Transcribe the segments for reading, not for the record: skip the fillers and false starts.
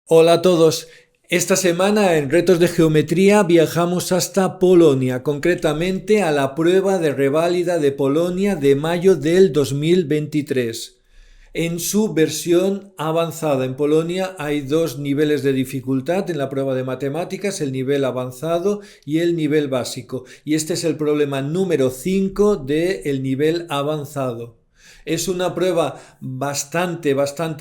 Hola a todos. Esta semana en Retos de Geometría viajamos hasta Polonia, concretamente a la prueba de reválida de Polonia de mayo del 2023. En su versión avanzada en Polonia hay dos niveles de dificultad en la prueba de matemáticas, el nivel avanzado y el nivel básico. Y este es el problema número 5 del nivel avanzado. Es una prueba bastante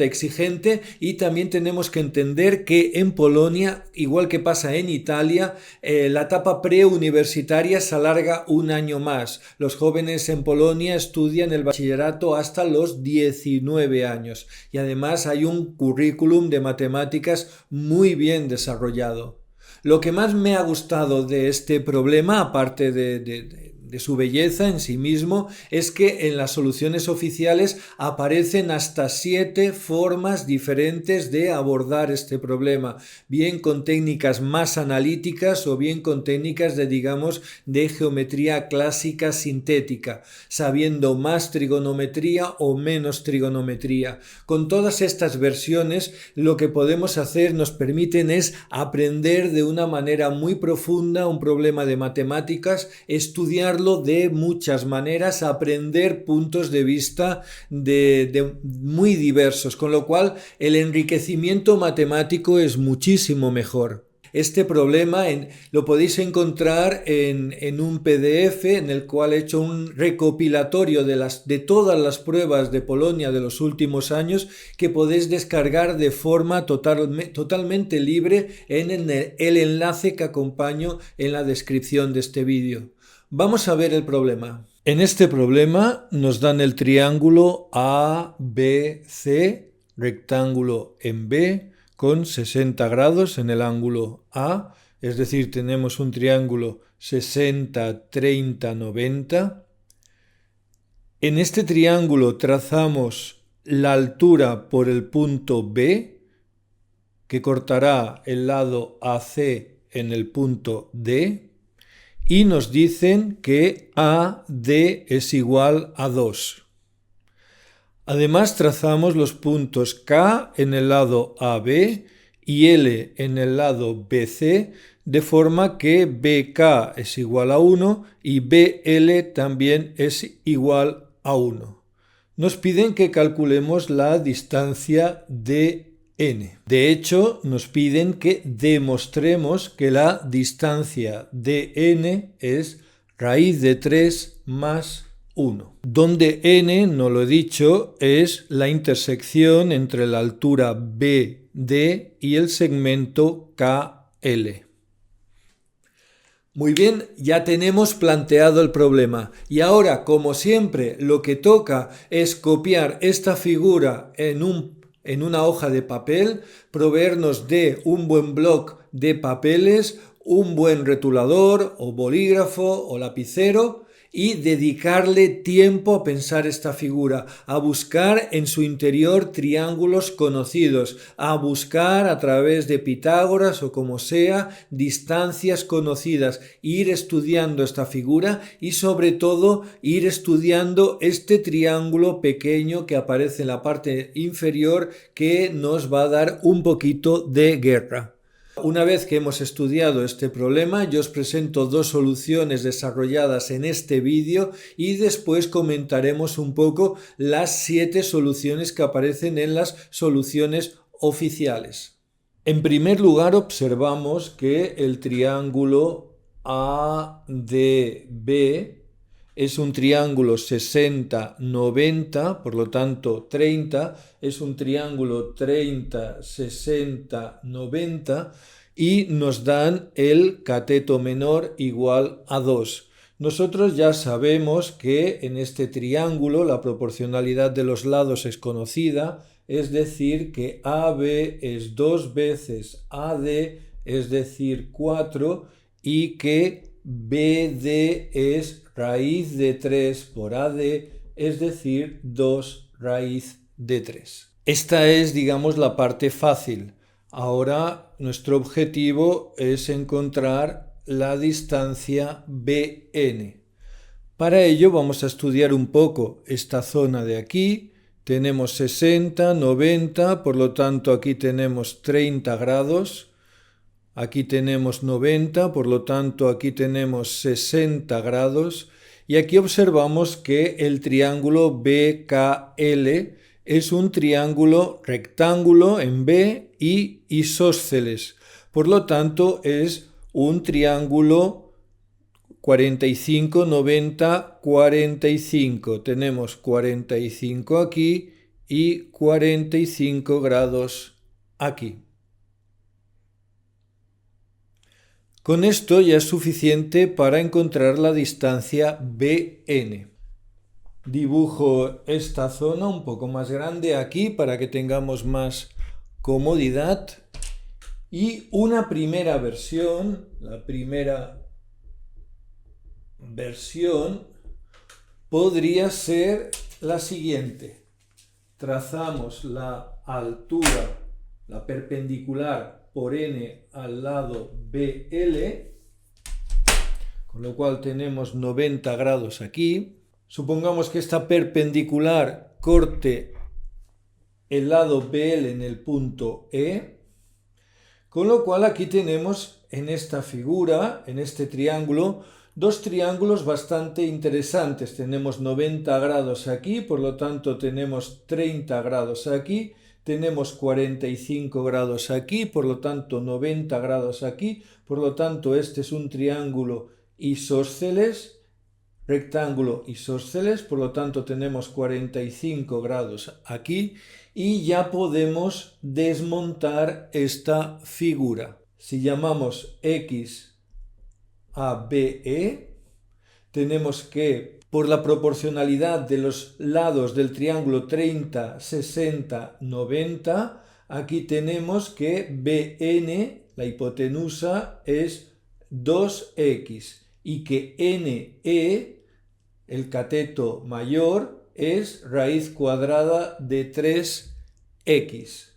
exigente y también tenemos que entender que en Polonia, igual que pasa en Italia, la etapa preuniversitaria se alarga un año más. Los jóvenes en Polonia estudian el bachillerato hasta los 19 años y además hay un currículum de matemáticas muy bien desarrollado. Lo que más me ha gustado de este problema, aparte de su belleza en sí mismo, es que en las soluciones oficiales aparecen hasta 7 formas diferentes de abordar este problema, bien con técnicas más analíticas o bien con técnicas de geometría clásica sintética, sabiendo más trigonometría o menos trigonometría. Con todas estas versiones, lo que podemos hacer nos permiten es aprender de una manera muy profunda un problema de matemáticas, estudiarlo de muchas maneras, aprender puntos de vista muy diversos, con lo cual el enriquecimiento matemático es muchísimo mejor. Este problema lo podéis encontrar en un PDF en el cual he hecho un recopilatorio de todas las pruebas de Polonia de los últimos años que podéis descargar de forma totalmente libre en el enlace que acompaño en la descripción de este vídeo. Vamos a ver el problema. En este problema nos dan el triángulo ABC, rectángulo en B, con 60 grados en el ángulo A, es decir, tenemos un triángulo 60, 30, 90. En este triángulo trazamos la altura por el punto B, que cortará el lado AC en el punto D, y nos dicen que AD es igual a 2. Además trazamos los puntos K en el lado AB y L en el lado BC, de forma que BK es igual a 1 y BL también es igual a 1. Nos piden que calculemos la distancia de n. De hecho, nos piden que demostremos que la distancia de n es raíz de 3 más 1, donde n, no lo he dicho, es la intersección entre la altura BD y el segmento KL. Muy bien, ya tenemos planteado el problema y ahora, como siempre, lo que toca es copiar esta figura en una hoja de papel, proveernos de un buen bloc de papeles, un buen retulador o bolígrafo o lapicero y dedicarle tiempo a pensar esta figura, a buscar en su interior triángulos conocidos, a buscar a través de Pitágoras o como sea distancias conocidas, ir estudiando esta figura y sobre todo ir estudiando este triángulo pequeño que aparece en la parte inferior que nos va a dar un poquito de guerra. Una vez que hemos estudiado este problema, yo os presento dos soluciones desarrolladas en este vídeo y después comentaremos un poco las 7 soluciones que aparecen en las soluciones oficiales. En primer lugar, observamos que el triángulo ADB es un triángulo 60-90, por lo tanto 30, es un triángulo 30-60-90 y nos dan el cateto menor igual a 2. Nosotros ya sabemos que en este triángulo la proporcionalidad de los lados es conocida, es decir, que AB es 2 veces AD, es decir, 4, y que BD es raíz de 3 por AD, es decir, 2 raíz de 3. Esta es, digamos, la parte fácil. Ahora nuestro objetivo es encontrar la distancia BN. Para ello vamos a estudiar un poco esta zona de aquí tenemos 60, 90, por lo tanto aquí tenemos 30 grados. Aquí tenemos 90, por lo tanto aquí tenemos 60 grados. Y aquí observamos que el triángulo BKL es un triángulo rectángulo en B y isósceles. Por lo tanto es un triángulo 45, 90, 45. Tenemos 45 aquí y 45 grados aquí. Con esto ya es suficiente para encontrar la distancia BN. Dibujo esta zona un poco más grande aquí para que tengamos más comodidad. Y una primera versión, la primera versión podría ser la siguiente. Trazamos la altura, la perpendicular por N al lado BL, con lo cual tenemos 90 grados aquí. Supongamos que esta perpendicular corte el lado BL en el punto E, con lo cual aquí tenemos en esta figura, en este triángulo, dos triángulos bastante interesantes. Tenemos 90 grados aquí, por lo tanto tenemos 30 grados aquí, tenemos 45 grados aquí, por lo tanto 90 grados aquí, por lo tanto este es un triángulo isósceles, rectángulo isósceles, por lo tanto tenemos 45 grados aquí y ya podemos desmontar esta figura. Si llamamos X a BE, tenemos que, por la proporcionalidad de los lados del triángulo 30, 60, 90, aquí tenemos que BN, la hipotenusa, es 2X y que NE, el cateto mayor, es raíz cuadrada de 3X.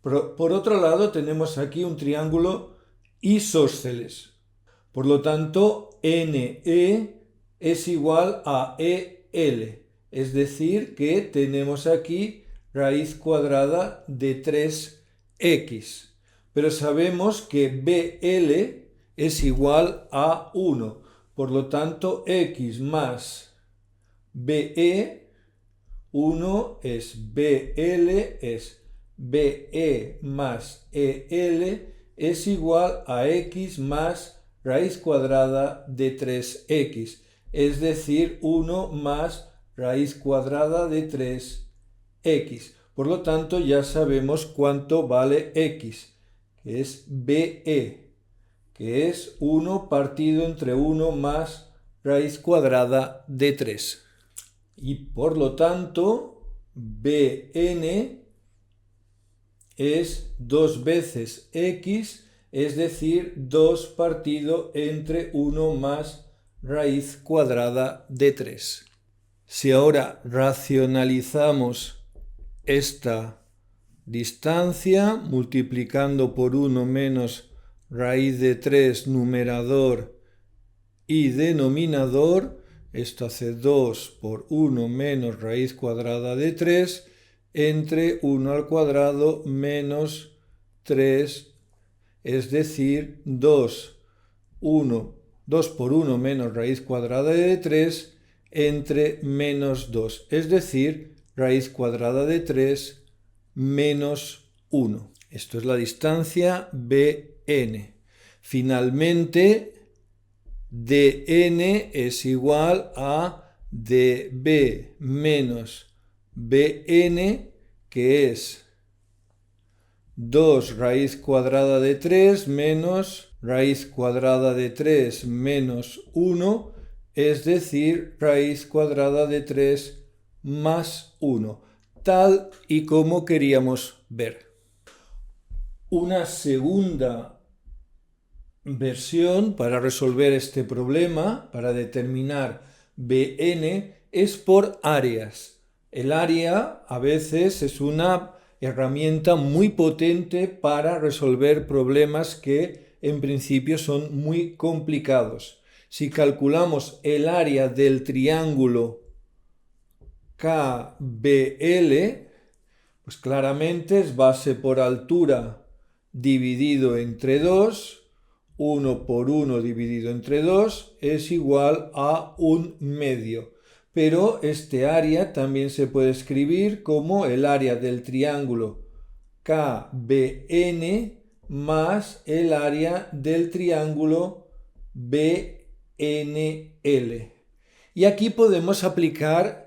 Por otro lado, tenemos aquí un triángulo isósceles. Por lo tanto, NE es igual a EL, es decir, que tenemos aquí raíz cuadrada de 3X. Pero sabemos que BL es igual a 1. Por lo tanto, X más BE, 1 es BL, es BE más EL, es igual a X más raíz cuadrada de 3X, es decir, 1 más raíz cuadrada de 3X. Por lo tanto, ya sabemos cuánto vale X, que es BE, que es 1 partido entre 1 más raíz cuadrada de 3. Y por lo tanto, BN es 2 veces X, es decir, 2 partido entre 1 más raíz cuadrada de 3. Si ahora racionalizamos esta distancia, multiplicando por 1 menos raíz de 3 numerador y denominador, esto hace 2 por 1 menos raíz cuadrada de 3 entre 1 al cuadrado menos 3, es decir, 2 por 1 menos raíz cuadrada de 3 entre menos 2, es decir, raíz cuadrada de 3 menos 1. Esto es la distancia BN. Finalmente, DN es igual a DB menos BN, que es 2 raíz cuadrada de 3 menos raíz cuadrada de 3 menos 1, es decir, raíz cuadrada de 3 más 1, tal y como queríamos ver. Una segunda versión para resolver este problema, para determinar BN, es por áreas. El área a veces es una herramienta muy potente para resolver problemas que en principio son muy complicados. Si calculamos el área del triángulo KBL, pues claramente es base por altura dividido entre 2, 1 por 1 dividido entre 2 es igual a 1/2. Pero este área también se puede escribir como el área del triángulo KBN más el área del triángulo BNL. Y aquí podemos aplicar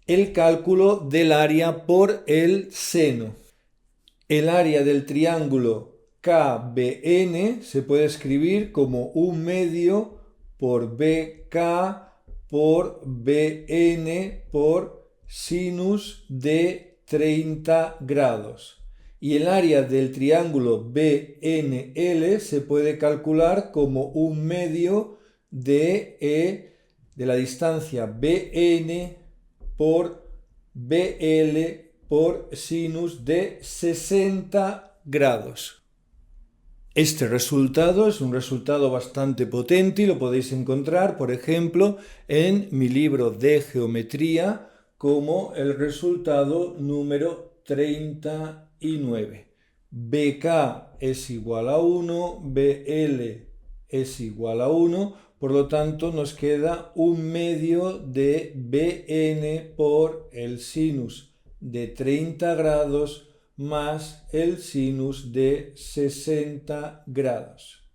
el cálculo del área por el seno. El área del triángulo KBN se puede escribir como 1/2 por BK por BN por sinus de 30 grados. Y el área del triángulo BNL se puede calcular como 1/2 de la distancia BN por BL por sinus de 60 grados. Este resultado es un resultado bastante potente y lo podéis encontrar, por ejemplo, en mi libro de geometría como el resultado número 39. BK es igual a 1, BL es igual a 1, por lo tanto nos queda 1/2 de BN por el sinus de 30 grados más el sinus de 60 grados.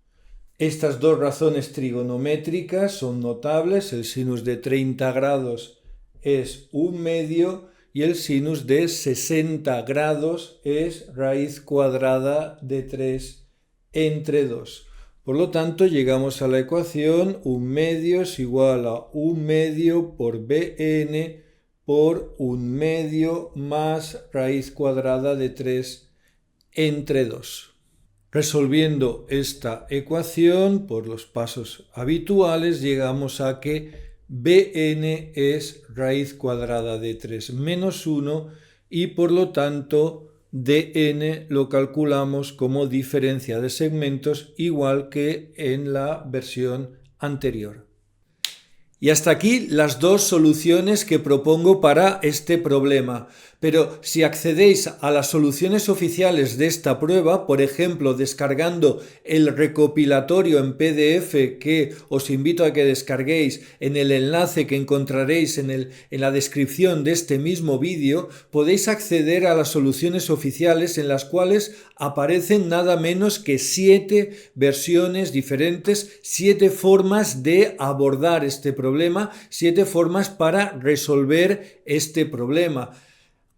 Estas dos razones trigonométricas son notables. El sinus de 30 grados es 1/2 y el sinus de 60 grados es raíz cuadrada de 3 entre 2. Por lo tanto, llegamos a la ecuación 1/2 es igual a 1/2 por BN por 1/2 más raíz cuadrada de 3 entre 2. Resolviendo esta ecuación por los pasos habituales, llegamos a que BN es raíz cuadrada de 3 menos 1 y por lo tanto dn lo calculamos como diferencia de segmentos igual que en la versión anterior. Y hasta aquí las dos soluciones que propongo para este problema. Pero si accedéis a las soluciones oficiales de esta prueba, por ejemplo, descargando el recopilatorio en PDF que os invito a que descarguéis en el enlace que encontraréis en la descripción de este mismo vídeo, podéis acceder a las soluciones oficiales en las cuales aparecen nada menos que 7 versiones diferentes, 7 formas de abordar este problema, 7 formas para resolver este problema.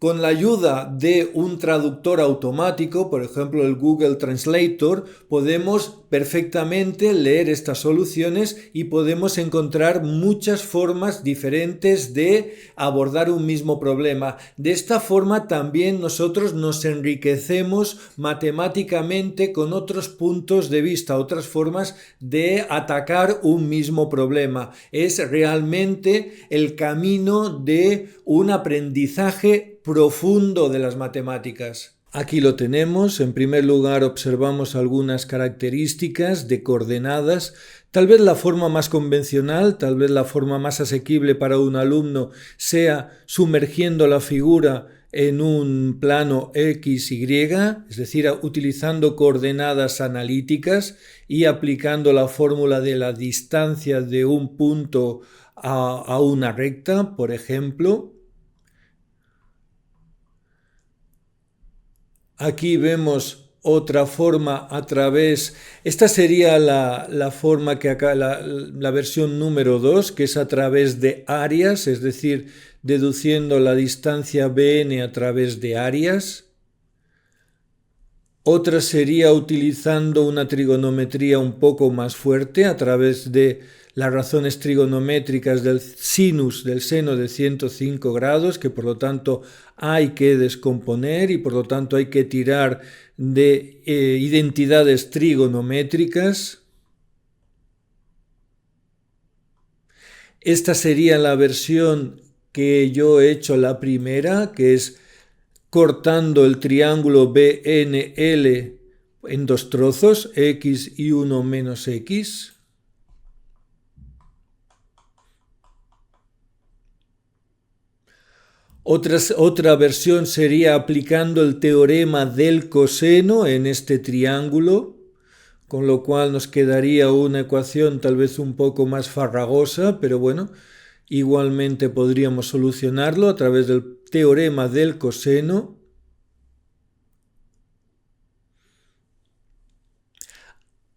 Con la ayuda de un traductor automático, por ejemplo el Google Translator, podemos perfectamente leer estas soluciones y podemos encontrar muchas formas diferentes de abordar un mismo problema. De esta forma también nosotros nos enriquecemos matemáticamente con otros puntos de vista, otras formas de atacar un mismo problema. Es realmente el camino de un aprendizaje profundo de las matemáticas. Aquí lo tenemos. En primer lugar observamos algunas características de coordenadas. Tal vez la forma más convencional, tal vez la forma más asequible para un alumno sea sumergiendo la figura en un plano XY, es decir, utilizando coordenadas analíticas y aplicando la fórmula de la distancia de un punto a una recta, por ejemplo. Aquí vemos otra forma a través, esta sería la forma que acá, la versión número 2, que es a través de áreas, es decir, deduciendo la distancia BN a través de áreas. Otra sería utilizando una trigonometría un poco más fuerte a través de las razones trigonométricas del sinus del seno de 105 grados, que por lo tanto hay que descomponer y por lo tanto hay que tirar de identidades trigonométricas. Esta sería la versión que yo he hecho la primera, que es cortando el triángulo BNL en dos trozos, X y 1 menos X. Otra versión sería aplicando el teorema del coseno en este triángulo, con lo cual nos quedaría una ecuación tal vez un poco más farragosa, pero bueno, igualmente podríamos solucionarlo a través del teorema del coseno.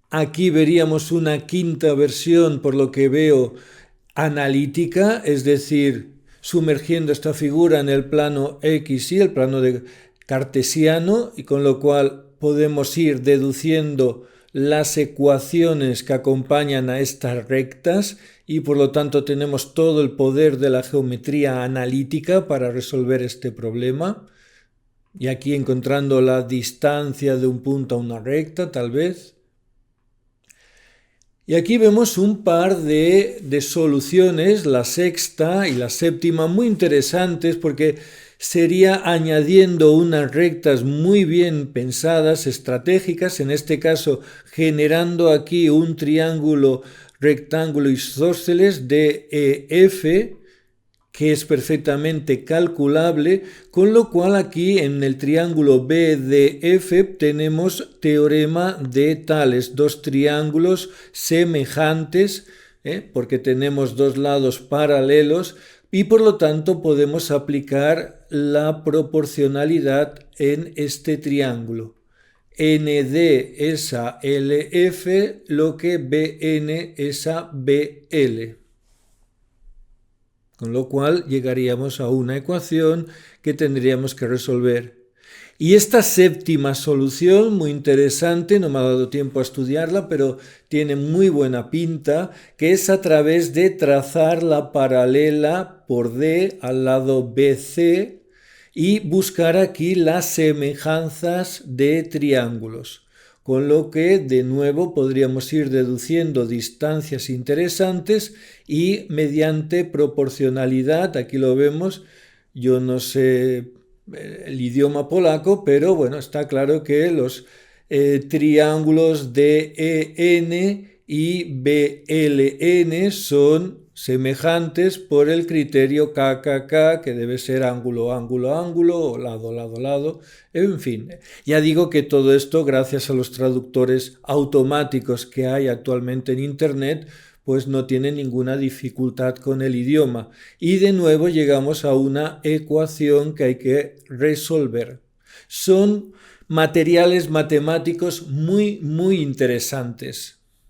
Aquí veríamos una quinta versión, por lo que veo, analítica, es decir, sumergiendo esta figura en el plano X y el plano cartesiano, y con lo cual podemos ir deduciendo las ecuaciones que acompañan a estas rectas y por lo tanto tenemos todo el poder de la geometría analítica para resolver este problema. Y aquí encontrando la distancia de un punto a una recta, tal vez. Y aquí vemos un par de soluciones, la sexta y la séptima, muy interesantes porque sería añadiendo unas rectas muy bien pensadas, estratégicas, en este caso generando aquí un triángulo rectángulo isósceles de EF, que es perfectamente calculable, con lo cual aquí en el triángulo BDF tenemos teorema de tales, dos triángulos semejantes, porque tenemos dos lados paralelos y por lo tanto podemos aplicar la proporcionalidad en este triángulo. ND es a LF, lo que BN es a BL. Con lo cual llegaríamos a una ecuación que tendríamos que resolver. Y esta séptima solución, muy interesante, no me ha dado tiempo a estudiarla, pero tiene muy buena pinta, que es a través de trazar la paralela por D al lado BC y buscar aquí las semejanzas de triángulos. Con lo que de nuevo podríamos ir deduciendo distancias interesantes y mediante proporcionalidad, aquí lo vemos, yo no sé el idioma polaco, pero bueno, está claro que los triángulos DEN y BLN son semejantes por el criterio KKK, que debe ser ángulo, ángulo, ángulo, o lado, lado, lado, en fin. Ya digo que todo esto, gracias a los traductores automáticos que hay actualmente en Internet, pues no tiene ninguna dificultad con el idioma. Y de nuevo llegamos a una ecuación que hay que resolver. Son materiales matemáticos muy, muy interesantes.